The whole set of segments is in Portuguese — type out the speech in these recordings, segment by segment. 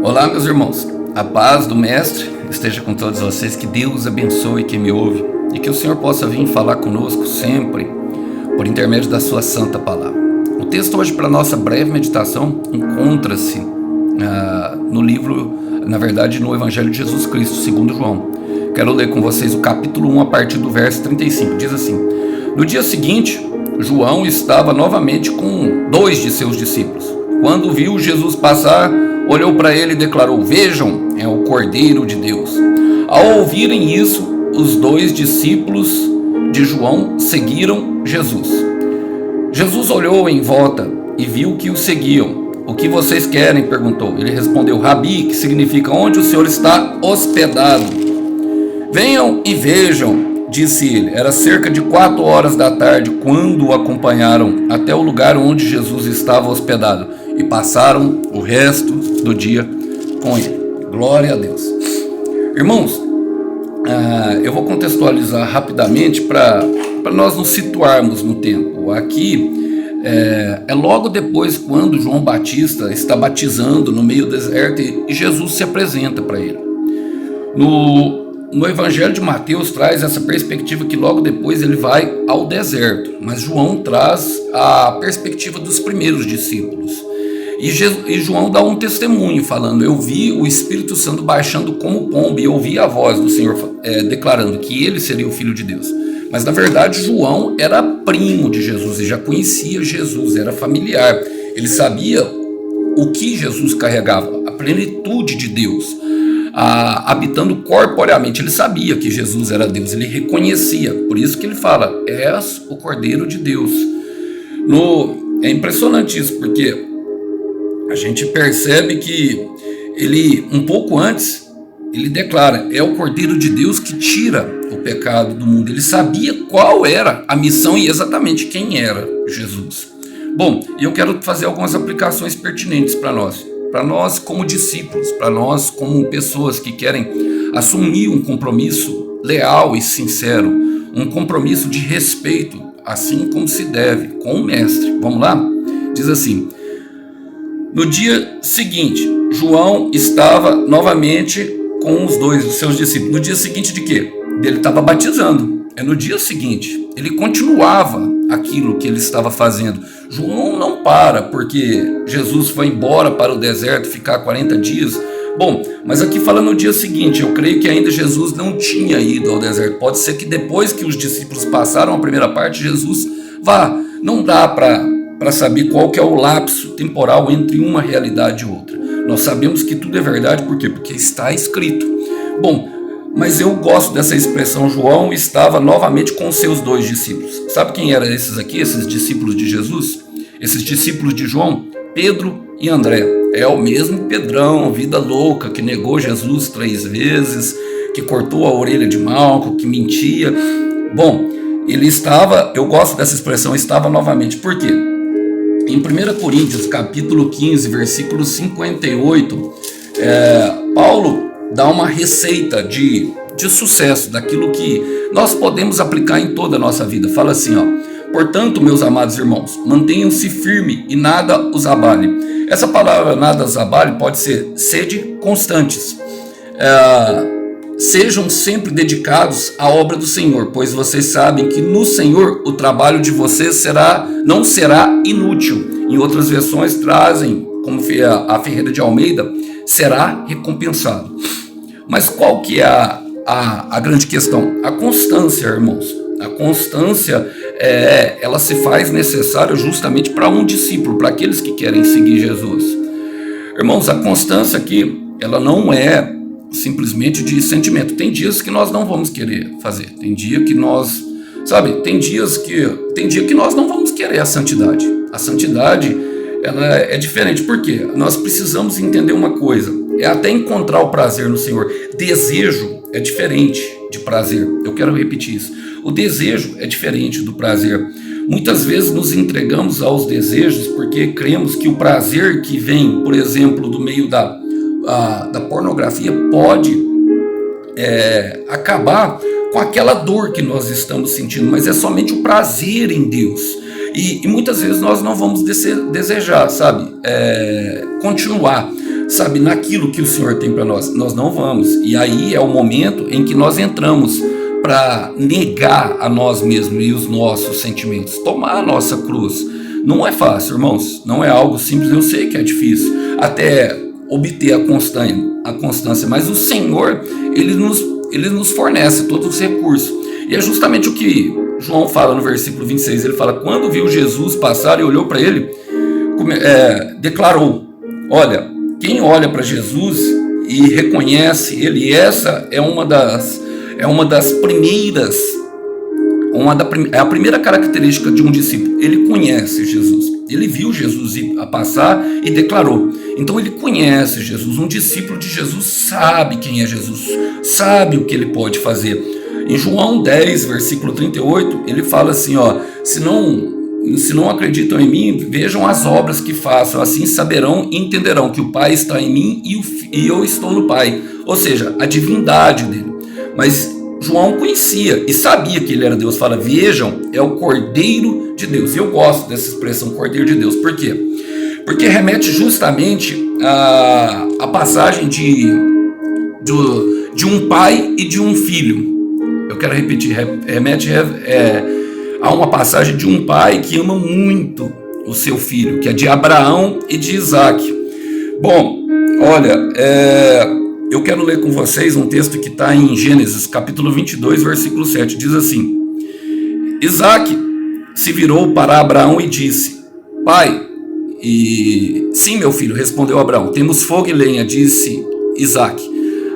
Olá, meus irmãos, a paz do Mestre esteja com todos vocês, que Deus abençoe quem me ouve e que o Senhor possa vir falar conosco sempre por intermédio da sua santa palavra. O texto hoje para nossa breve meditação encontra-se no livro, na verdade no Evangelho de Jesus Cristo, segundo João. Quero ler com vocês o capítulo 1 a partir do verso 35, diz assim: No dia seguinte, João estava novamente com 2 de seus discípulos. Quando viu Jesus passar, olhou para ele e declarou: Vejam, é o Cordeiro de Deus. Ao ouvirem isso, os 2 discípulos de João seguiram Jesus. Jesus olhou em volta e viu que o seguiam. O que vocês querem? Perguntou. Ele respondeu: Rabi, que significa onde o Senhor está hospedado. Venham e vejam, disse ele. Era cerca de 4 horas da tarde quando o acompanharam até o lugar onde Jesus estava hospedado e passaram o resto do dia com ele. Glória a Deus. Irmãos, eu vou contextualizar rapidamente para nós nos situarmos no tempo. Aqui é logo depois quando João Batista está batizando no meio do deserto e Jesus se apresenta para ele. No Evangelho de Mateus traz essa perspectiva que logo depois ele vai ao deserto, mas João traz a perspectiva dos primeiros discípulos. E João dá um testemunho falando: eu vi o Espírito Santo baixando como pomba e ouvi a voz do Senhor declarando que ele seria o Filho de Deus. Mas na verdade João era primo de Jesus e já conhecia Jesus, era familiar. Ele sabia o que Jesus carregava, a plenitude de Deus, habitando corporeamente. Ele sabia que Jesus era Deus, ele reconhecia. Por isso que ele fala: és o Cordeiro de Deus. É impressionante isso, porque a gente percebe que ele, um pouco antes, ele declara: é o Cordeiro de Deus que tira o pecado do mundo. Ele sabia qual era a missão e exatamente quem era Jesus. Bom, e eu quero fazer algumas aplicações pertinentes para nós como discípulos, para nós como pessoas que querem assumir um compromisso leal e sincero, um compromisso de respeito, assim como se deve, com o Mestre. Vamos lá? Diz assim: no dia seguinte, João estava novamente com os 2 dos seus discípulos. No dia seguinte de quê? Ele estava batizando. É no dia seguinte. Ele continuava aquilo que ele estava fazendo. João não para porque Jesus foi embora para o deserto ficar 40 dias. Bom, mas aqui fala no dia seguinte. Eu creio que ainda Jesus não tinha ido ao deserto. Pode ser que depois que os discípulos passaram a primeira parte, Jesus vá. Não dá para saber qual que é o lapso temporal entre uma realidade e outra. Nós sabemos que tudo é verdade, por quê? Porque está escrito. Bom, mas eu gosto dessa expressão: João estava novamente com seus 2 discípulos. Sabe quem eram esses aqui, esses discípulos de Jesus? Esses discípulos de João? Pedro e André. É o mesmo Pedrão, vida louca, que negou Jesus 3 vezes, que cortou a orelha de Malco, que mentia. Bom, ele estava, eu gosto dessa expressão, estava novamente. Por quê? Em 1 Coríntios, capítulo 15, versículo 58, Paulo dá uma receita de sucesso, daquilo que nós podemos aplicar em toda a nossa vida. Fala assim, ó: portanto, meus amados irmãos, mantenham-se firmes e nada os abale. Essa palavra nada os abale pode ser sede constantes. Sejam sempre dedicados à obra do Senhor, pois vocês sabem que no Senhor o trabalho de vocês não será inútil. Em outras versões trazem, como a Ferreira de Almeida, será recompensado. Mas qual que é a grande questão? A constância, irmãos. A constância, ela se faz necessária justamente para um discípulo, para aqueles que querem seguir Jesus. Irmãos, a constância aqui, ela não é simplesmente de sentimento. Tem dias que nós não vamos querer fazer. Tem dia que nós, tem dia que nós não vamos querer a santidade. A santidade, ela é diferente. Por quê? Nós precisamos entender uma coisa. É até encontrar o prazer no Senhor. Desejo é diferente de prazer. Eu quero repetir isso. O desejo é diferente do prazer. Muitas vezes nos entregamos aos desejos porque cremos que o prazer que vem, por exemplo, do meio da pornografia pode acabar com aquela dor que nós estamos sentindo, mas é somente o prazer em Deus. E muitas vezes nós não vamos desejar, continuar. sabe, naquilo que o Senhor tem para nós. Nós não vamos. E aí é o momento em que nós entramos para negar a nós mesmos e os nossos sentimentos, tomar a nossa cruz. Não é fácil, irmãos, não é algo simples, eu sei que é difícil, até obter a constância, mas o Senhor, Ele nos fornece todos os recursos, e é justamente o que João fala no versículo 26, ele fala, quando viu Jesus passar e olhou para ele, declarou, olha, quem olha para Jesus e reconhece Ele, essa é uma das primeiras, é a primeira característica de um discípulo. Ele conhece Jesus. Ele viu Jesus a passar e declarou. Então ele conhece Jesus. Um discípulo de Jesus sabe quem é Jesus, sabe o que ele pode fazer. Em João 10, versículo 38, ele fala assim, ó, se não acreditam em mim, vejam as obras que faço, assim saberão e entenderão que o Pai está em mim e eu estou no Pai. Ou seja, a divindade dele. Mas João conhecia e sabia que ele era Deus. Fala, vejam, é o Cordeiro de Deus. E eu gosto dessa expressão, Cordeiro de Deus. Por quê? Porque remete justamente a passagem de um pai e de um filho. Eu quero repetir, remete a uma passagem de um pai que ama muito o seu filho, que é de Abraão e de Isaac. Bom, olha, eu quero ler com vocês um texto que está em Gênesis, capítulo 22, versículo 7. Diz assim, Isaac se virou para Abraão e disse, pai, sim, meu filho, respondeu Abraão, temos fogo e lenha, disse Isaac,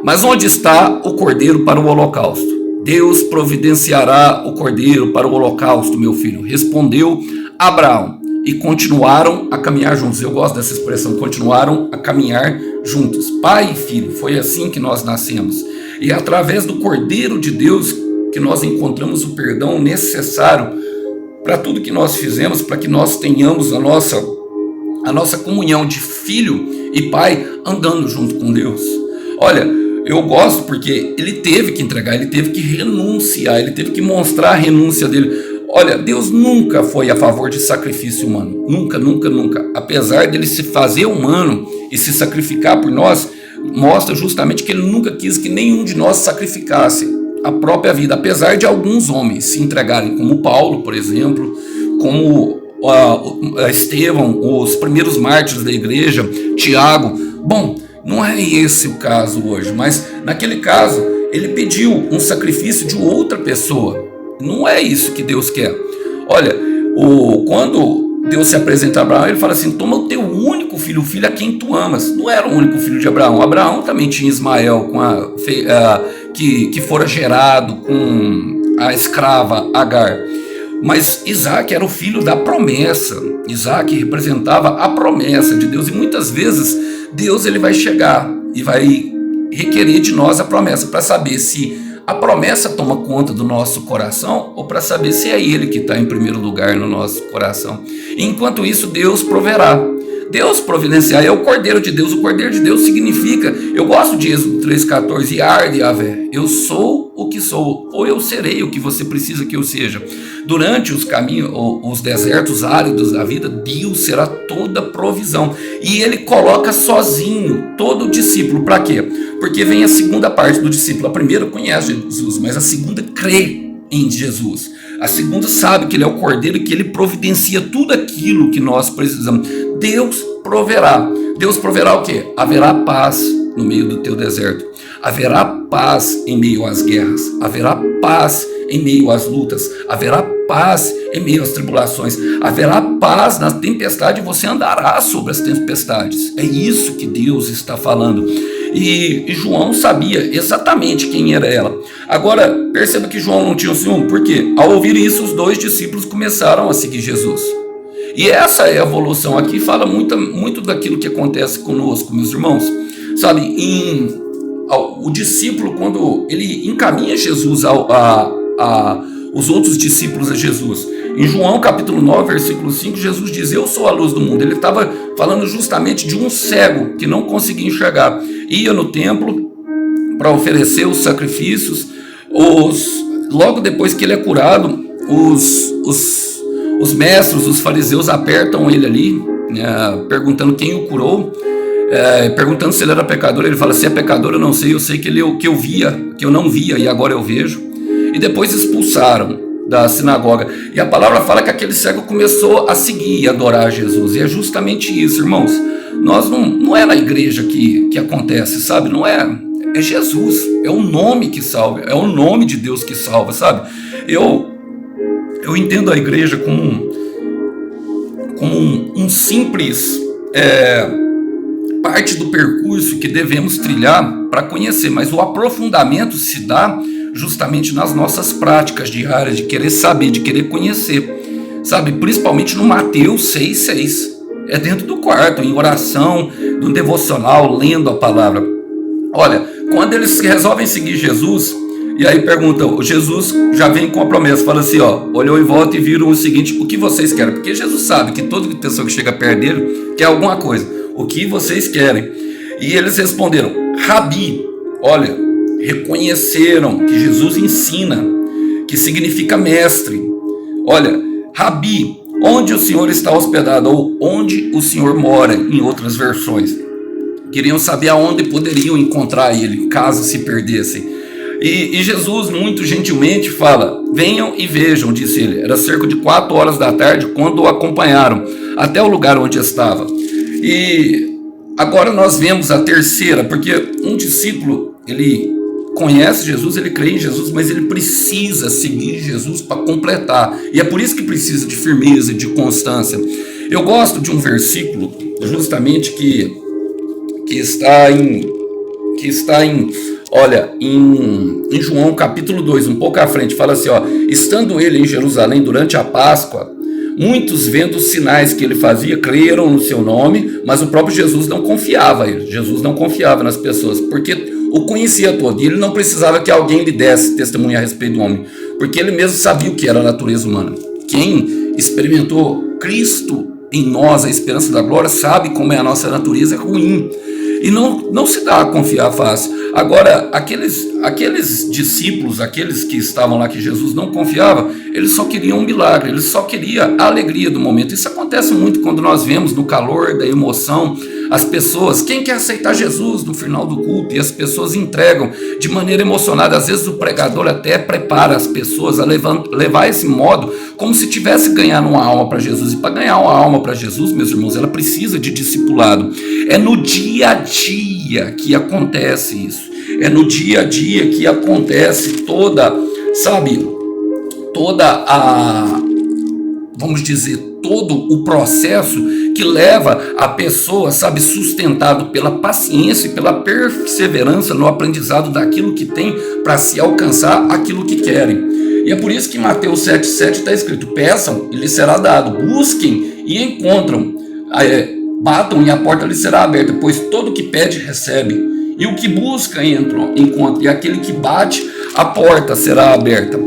mas onde está o cordeiro para o holocausto? Deus providenciará o cordeiro para o holocausto, meu filho, respondeu Abraão. E continuaram a caminhar juntos. Eu gosto dessa expressão, continuaram a caminhar juntos. Pai e filho, foi assim que nós nascemos. E é através do Cordeiro de Deus que nós encontramos o perdão necessário para tudo que nós fizemos, para que nós tenhamos a nossa comunhão de filho e pai andando junto com Deus. Olha, eu gosto porque ele teve que entregar, ele teve que renunciar, ele teve que mostrar a renúncia dele. Olha, Deus nunca foi a favor de sacrifício humano. Nunca, nunca, nunca. Apesar dele se fazer humano e se sacrificar por nós, mostra justamente que ele nunca quis que nenhum de nós sacrificasse a própria vida. Apesar de alguns homens se entregarem, como Paulo, por exemplo, como Estevão, os primeiros mártires da igreja, Tiago. Bom, não é esse o caso hoje, mas naquele caso ele pediu um sacrifício de outra pessoa. Não é isso que Deus quer. Olha, quando Deus se apresenta a Abraão, ele fala assim, toma o teu único filho, o filho a quem tu amas. Não era o único filho de Abraão. Abraão também tinha Ismael, que fora gerado com a escrava Agar. Mas Isaac era o filho da promessa. Isaac representava a promessa de Deus. E muitas vezes Deus ele vai chegar e vai requerer de nós a promessa para saber se a promessa toma conta do nosso coração ou para saber se é Ele que está em primeiro lugar no nosso coração. E enquanto isso, Deus proverá. Deus providenciar é o Cordeiro de Deus. O Cordeiro de Deus significa, eu gosto de Êxodo 3,14, Arde Yahvé, eu sou o que sou, ou eu serei o que você precisa que eu seja. Durante os caminhos, os desertos áridos da vida, Deus será toda provisão. E Ele coloca sozinho todo o discípulo. Para quê? Porque vem a segunda parte do discípulo. A primeira conhece Jesus, mas a segunda crê em Jesus. A segunda sabe que Ele é o Cordeiro e que Ele providencia tudo aquilo que nós precisamos. Deus proverá. Deus proverá o quê? Haverá paz no meio do teu deserto. Haverá paz em meio às guerras. Haverá paz em meio às lutas. Haverá paz em meio às tribulações. Haverá paz na tempestade e você andará sobre as tempestades. É isso que Deus está falando. E João sabia exatamente quem era ela. Agora, perceba que João não tinha ciúme, porque ao ouvir isso, os dois discípulos começaram a seguir Jesus. E essa é a evolução aqui, fala muito daquilo que acontece conosco, meus irmãos. Sabe, o discípulo, quando ele encaminha Jesus os outros discípulos a Jesus, em João capítulo 9, versículo 5, Jesus diz, eu sou a luz do mundo. Ele estava falando justamente de um cego que não conseguia enxergar. Ia no templo para oferecer os sacrifícios. Logo depois que ele é curado, os mestres, os fariseus apertam ele ali, perguntando quem o curou. perguntando se ele era pecador. Ele fala: se é pecador eu não sei, eu sei que eu não via e agora eu vejo. E depois expulsaram da sinagoga. E a palavra fala que aquele cego começou a seguir e adorar Jesus. E é justamente isso, irmãos. Nós não é na igreja que acontece, sabe? Não é. É Jesus. É o nome que salva. É o nome de Deus que salva, sabe? Eu entendo a igreja como um simples parte do percurso que devemos trilhar para conhecer. Mas o aprofundamento se dá justamente nas nossas práticas diárias, de querer saber, de querer conhecer, sabe? Principalmente no Mateus 6,6. É dentro do quarto, em oração, no devocional, lendo a palavra. Olha, quando eles resolvem seguir Jesus, e aí perguntam, Jesus já vem com a promessa, fala assim, olhou em volta e viram o seguinte: o que vocês querem? Porque Jesus sabe que toda pessoa que chega perto dele quer alguma coisa. O que vocês querem? E eles responderam: Rabi. Olha, reconheceram que Jesus ensina, que significa mestre. Olha, Rabi, onde o Senhor está hospedado, ou onde o Senhor mora, em outras versões. Queriam saber aonde poderiam encontrar ele, caso se perdessem. E Jesus, muito gentilmente, fala: venham e vejam, disse ele. Era cerca de 4 horas da tarde quando o acompanharam até o lugar onde estava. E agora nós vemos a terceira, porque um discípulo, ele conhece Jesus, ele crê em Jesus, mas ele precisa seguir Jesus para completar. E é por isso que precisa de firmeza e de constância. Eu gosto de um versículo, justamente que está em João capítulo 2, um pouco à frente, fala assim, estando ele em Jerusalém durante a Páscoa, muitos vendo os sinais que ele fazia, creram no seu nome, mas o próprio Jesus não confiava nele. Jesus não confiava nas pessoas, porque o conhecia todo, e ele não precisava que alguém lhe desse testemunho a respeito do homem, porque ele mesmo sabia o que era a natureza humana. Quem experimentou Cristo em nós, a esperança da glória, sabe como é a nossa natureza ruim, e não se dá a confiar fácil. Agora, aqueles discípulos, aqueles que estavam lá que Jesus não confiava, eles só queriam um milagre, eles só queriam a alegria do momento. Isso acontece muito quando nós vemos no calor da emoção as pessoas, quem quer aceitar Jesus no final do culto, e as pessoas entregam de maneira emocionada. Às vezes o pregador até prepara as pessoas a levar esse modo como se tivesse ganhando uma alma para Jesus. E para ganhar uma alma para Jesus, meus irmãos, ela precisa de discipulado. É no dia a dia que acontece isso. É no dia a dia que acontece todo o processo que leva a pessoa, sustentado pela paciência e pela perseverança no aprendizado daquilo que tem para se alcançar aquilo que querem. E é por isso que em Mateus 7,7 está escrito: peçam e lhes será dado, busquem e encontram, batam e a porta lhes será aberta, pois todo que pede recebe, e o que busca encontra, e aquele que bate, a porta será aberta.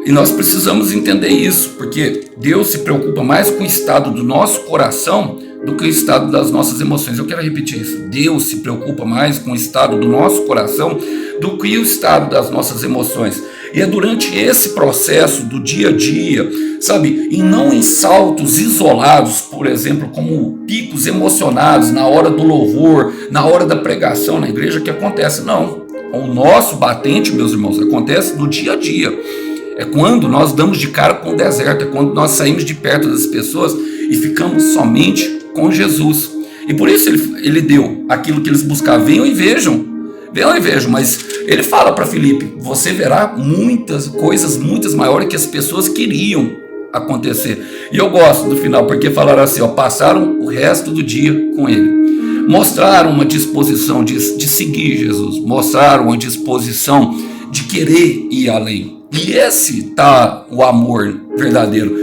E nós precisamos entender isso, porque Deus se preocupa mais com o estado do nosso coração do que o estado das nossas emoções. Eu quero repetir isso. Deus se preocupa mais com o estado do nosso coração do que o estado das nossas emoções. E é durante esse processo do dia a dia, e não em saltos isolados, por exemplo, como picos emocionados na hora do louvor, na hora da pregação na igreja, que acontece. Não. O nosso batente, meus irmãos, acontece no dia a dia. É quando nós damos de cara com o deserto, é quando nós saímos de perto das pessoas e ficamos somente com Jesus. E por isso ele deu aquilo que eles buscavam: venham e vejam, mas ele fala para Filipe: você verá muitas coisas, muitas maiores que as pessoas queriam acontecer. E eu gosto do final, porque falaram assim, passaram o resto do dia com ele. Mostraram uma disposição de seguir Jesus, mostraram uma disposição de querer ir além. E esse tá o amor verdadeiro,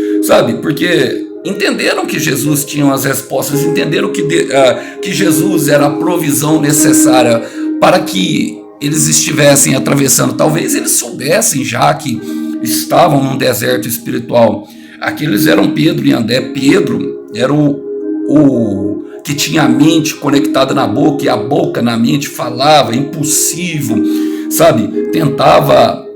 porque entenderam que Jesus tinha as respostas, entenderam que Jesus era a provisão necessária para que eles estivessem atravessando. Talvez eles soubessem já que estavam num deserto espiritual. Aqueles eram Pedro e André. Pedro era o que tinha a mente conectada na boca, e a boca na mente falava, impulsivo, tentava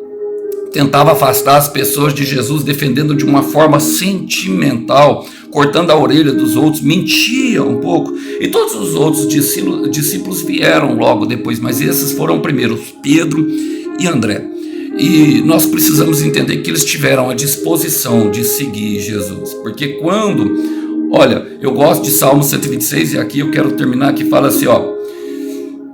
afastar as pessoas de Jesus, defendendo de uma forma sentimental, cortando a orelha dos outros, mentia um pouco. E todos os outros discípulos vieram logo depois, mas esses foram primeiros, Pedro e André. E nós precisamos entender que eles tiveram a disposição de seguir Jesus. Porque quando, olha, eu gosto de Salmo 126, e aqui eu quero terminar, que fala assim, ó.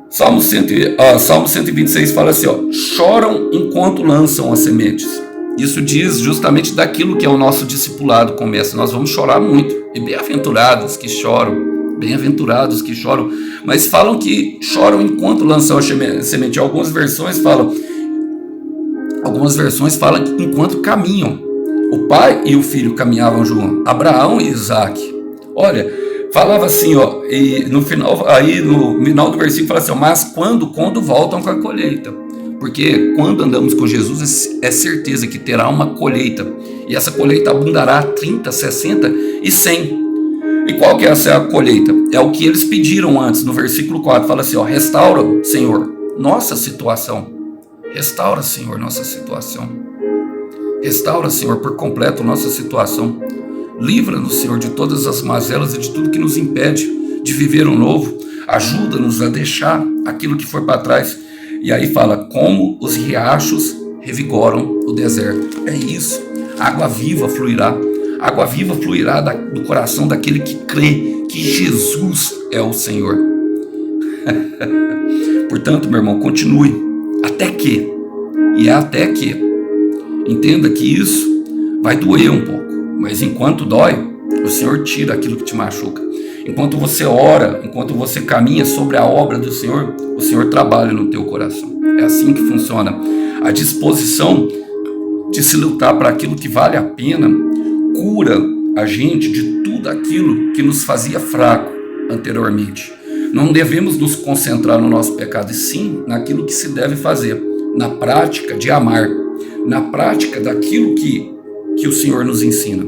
Salmo 126 fala assim, ó, choram enquanto lançam as sementes. Isso diz justamente daquilo que é o nosso discipulado começa. Nós vamos chorar muito. E bem-aventurados que choram, mas falam que choram enquanto lançam a semente. Algumas versões falam que enquanto caminham. O pai e o filho caminhavam juntos, Abraão e Isaac. Olha, falava assim, ó, e no final do versículo fala assim, ó, mas quando voltam com a colheita. Porque quando andamos com Jesus, é certeza que terá uma colheita. E essa colheita abundará 30, 60 e 100. E qual que é essa colheita? É o que eles pediram antes, no versículo 4. Fala assim, ó, restaura, Senhor, nossa situação. Restaura, Senhor, nossa situação. Restaura, Senhor, por completo nossa situação. Livra-nos, Senhor, de todas as mazelas e de tudo que nos impede de viver o novo. Ajuda-nos a deixar aquilo que for para trás. E aí fala, como os riachos revigoram o deserto. É isso. Água viva fluirá. Água viva fluirá do coração daquele que crê que Jesus é o Senhor. Portanto, meu irmão, continue. Até que. E é até que. Entenda que isso vai doer um pouco. Mas enquanto dói, o Senhor tira aquilo que te machuca. Enquanto você ora, enquanto você caminha sobre a obra do Senhor, o Senhor trabalha no teu coração. É assim que funciona. A disposição de se lutar para aquilo que vale a pena cura a gente de tudo aquilo que nos fazia fraco anteriormente. Não devemos nos concentrar no nosso pecado, e sim naquilo que se deve fazer, na prática de amar, na prática daquilo que o Senhor nos ensina.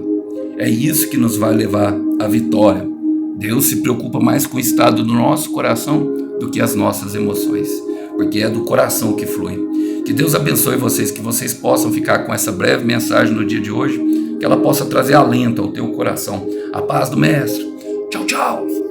É isso que nos vai levar à vitória. Deus se preocupa mais com o estado do nosso coração do que as nossas emoções, porque é do coração que flui. Que Deus abençoe vocês, que vocês possam ficar com essa breve mensagem no dia de hoje, que ela possa trazer alento ao teu coração. A paz do Mestre. Tchau, tchau.